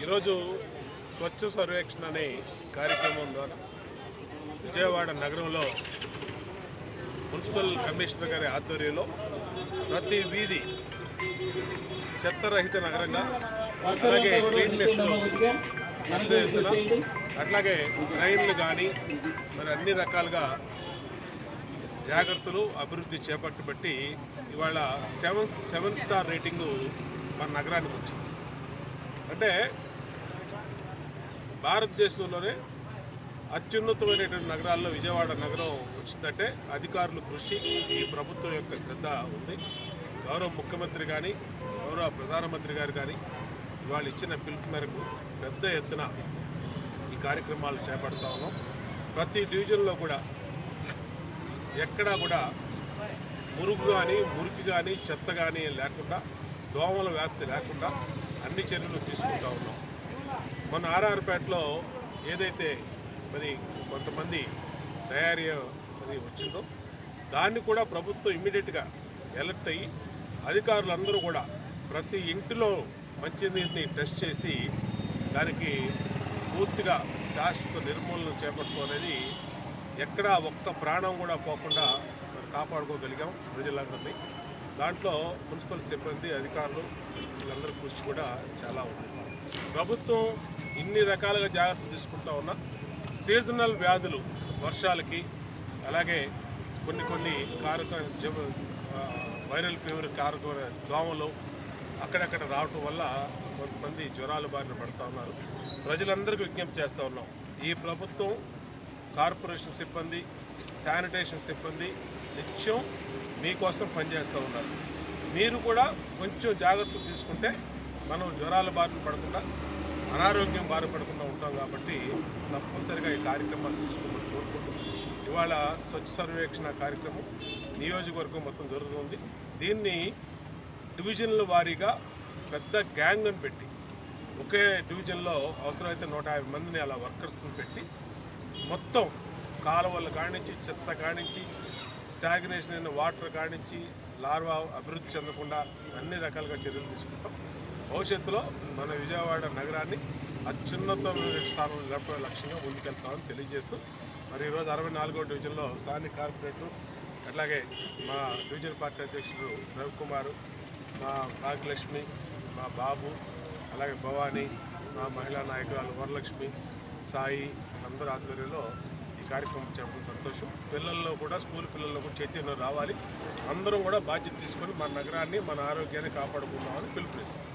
ఈరోజు స్వచ్ఛ సర్వేక్షణ అనే కార్యక్రమం ద్వారా విజయవాడ నగరంలో మున్సిపల్ కమిషనర్ గారి ఆధ్వర్యంలో ప్రతి వీధి చెత్తరహిత నగరంగా, అలాగే క్లీన్నెస్లో పెద్ద ఎత్తున, అట్లాగే డ్రైన్లు కానీ మరి అన్ని రకాలుగా జాగ్రత్తలు అభివృద్ధి చేపట్టబట్టి ఇవాళ 7 స్టార్ రేటింగు మన నగరానికి వచ్చింది. అంటే భారతదేశంలోనే అత్యున్నతమైనటువంటి నగరాల్లో విజయవాడ నగరం వచ్చిందంటే అధికారుల కృషి, ఈ ప్రభుత్వం యొక్క శ్రద్ధ ఉంది. గౌరవ ముఖ్యమంత్రి కానీ గౌరవ ప్రధానమంత్రి గారు కానీ ఇవాళ ఇచ్చిన పిలుపు మేరకు పెద్ద ఎత్తున ఈ కార్యక్రమాలు చేపడతా ఉన్నాం. ప్రతి డివిజన్లో కూడా ఎక్కడా కూడా మురుగు కానీ, మురికి కానీ, చెత్త కానీ లేకుండా, దోమల వ్యాప్తి లేకుండా అన్ని చర్యలు తీసుకుంటా ఉన్నాం. మన ఆర్ఆర్పేటలో ఏదైతే మరి కొంతమంది డయేరియా మరి వచ్చిందో దాన్ని కూడా ప్రభుత్వం ఇమ్మీడియట్గా ఎలర్ట్ అయ్యి అధికారులందరూ కూడా ప్రతి ఇంటిలో మంచినీటిని టెస్ట్ చేసి దానికి పూర్తిగా శాశ్వత నిర్మూలన చేపట్టుకోనేది ఎక్కడా ఒక్క ప్రాణం కూడా పోకుండా మరి కాపాడుకోగలిగాం ప్రజలందరినీ. దాంట్లో మున్సిపల్ సిబ్బంది, అధికారులు వీళ్ళందరూ కృషి కూడా చాలా ఉంది. ప్రభుత్వం ఇన్ని రకాలుగా జాగ్రత్తలు తీసుకుంటా ఉన్నా సీజనల్ వ్యాధులు వర్షాలకి, అలాగే కొన్ని వైరల్ ఫీవర్ కారకమైన దోమలు అక్కడక్కడ రావటం వల్ల కొంతమంది జ్వరాల బారిన పడుతూ ఉన్నారు. ప్రజలందరికీ విజ్ఞప్తి చేస్తూ ఉన్నాం, ఈ ప్రభుత్వం కార్పొరేషన్ సిబ్బంది, శానిటేషన్ సిబ్బంది నిత్యం మీకోసం పనిచేస్తూ ఉన్నారు. మీరు కూడా కొంచెం జాగ్రత్తలు తీసుకుంటే మనం జ్వరాల బారిన పడకుండా, అనారోగ్యం బారిపడకుండా ఉంటాం. కాబట్టి తప్పనిసరిగా ఈ కార్యక్రమాలు తీసుకోమని కోరుకుంటూ ఇవాళ స్వచ్ఛ సర్వేక్షణ కార్యక్రమం నియోజకవర్గం మొత్తం జరుగుతుంది. దీన్ని డివిజన్ల వారీగా పెద్ద గ్యాంగ్ని పెట్టి, ఒకే డివిజన్లో అవసరమైతే 150 మందిని అలా వర్కర్స్ని పెట్టి మొత్తం కాలువలు కానించి, చెత్త కానించి, స్టాగ్నేషన్ అయిన వాటర్ కానించి, లార్వా అభివృద్ధి చెందకుండా అన్ని రకాలుగా చర్యలు తీసుకుంటాం. భవిష్యత్తులో మన విజయవాడ నగరాన్ని అత్యున్నతమైన స్థానంలో నిలపే లక్ష్యంగా ముందుకెళ్తామని తెలియజేస్తూ, మరి ఈరోజు 64వ డివిజన్లో స్థానిక కార్పొరేటర్, అట్లాగే మా డివిజన్ పార్టీ అధ్యక్షుడు రవికుమారు, మా భాగ్యలక్ష్మి, మా బాబు, అలాగే భవానీ, మా మహిళా నాయకురాలు వరలక్ష్మి, సాయి అందరూ ఆధ్వర్యంలో ఈ కార్యక్రమం చేయడం సంతోషం. పిల్లల్లో కూడా, స్కూల్ పిల్లల్లో కూడా చైతన్యం రావాలి. అందరం కూడా బాధ్యత తీసుకొని మన నగరాన్ని, మన ఆరోగ్యాన్ని కాపాడుకుందామని పిలుపునిస్తాం.